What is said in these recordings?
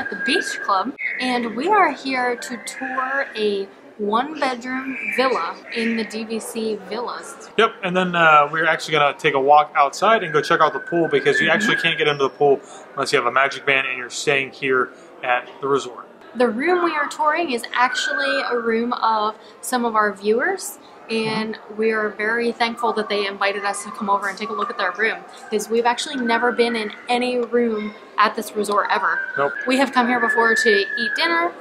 at the Beach Club, and we are here to tour a one-bedroom villa in the DVC villas. Yep, and then we're actually going to take a walk outside and go check out the pool, because you actually can't get into the pool unless you have a magic band and you're staying here at the resort. The room we are touring is actually a room of some of our viewers, and we are very thankful that they invited us to come over and take a look at their room, because we've actually never been in any room at this resort ever. Nope. We have come here before to eat dinner.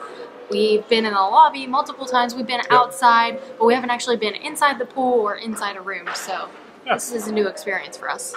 We've been in the lobby multiple times. We've been outside, but we haven't actually been inside the pool or inside a room, so this is a new experience for us.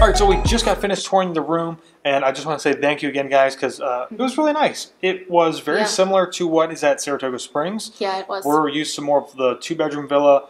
Alright, so we just got finished touring the room, and I just want to say thank you again, guys, because it was really nice. It was very similar to what is at Saratoga Springs. Yeah, it was. We're used to more of the two-bedroom villa,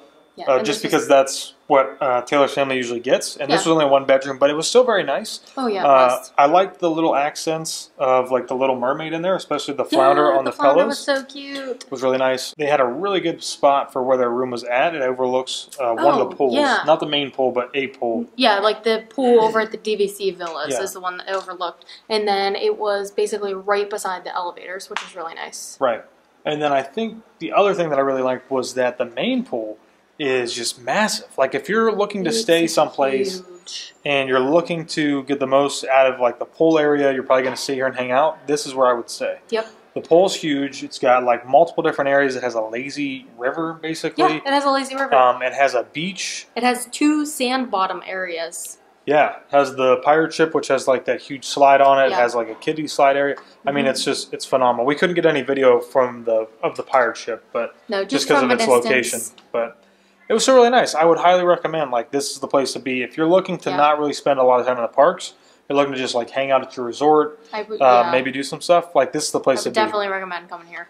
just because that's what Taylor's family usually gets. And this was only a one-bedroom, but it was still very nice. Oh, yeah, it was. I liked the little accents of like the little mermaid in there, especially the flounder on the pillows. The flounder was so cute. It was really nice. They had a really good spot for where their room was at. It overlooks one of the pools. Yeah. Not the main pool, but a pool. Yeah, like the pool over at the DVC villas is the one that overlooked. And then it was basically right beside the elevators, which is really nice. Right. And then I think the other thing that I really liked was that the main pool is just massive. Like if you're looking to It's stay someplace huge. and you're looking to get the most out of like the pool area, you're probably going to stay here and hang out. This is where I would stay. Yep. The pool's huge. It's got like multiple different areas. It has a lazy river, basically. Yeah, it has a lazy river. It has a beach. It has 2 sand bottom areas. Yeah, it has the pirate ship, which has like that huge slide on it. Yeah. It has like a kiddie slide area. I mean, it's phenomenal. We couldn't get any video from the pirate ship, but No, just just because of from a its distance. location. But it was still really nice. I would highly recommend. Like this is the place to be if you're looking to not really spend a lot of time in the parks. You're looking to just like hang out at your resort, I would, maybe do some stuff. Like this is the place I to would be. definitely recommend coming here.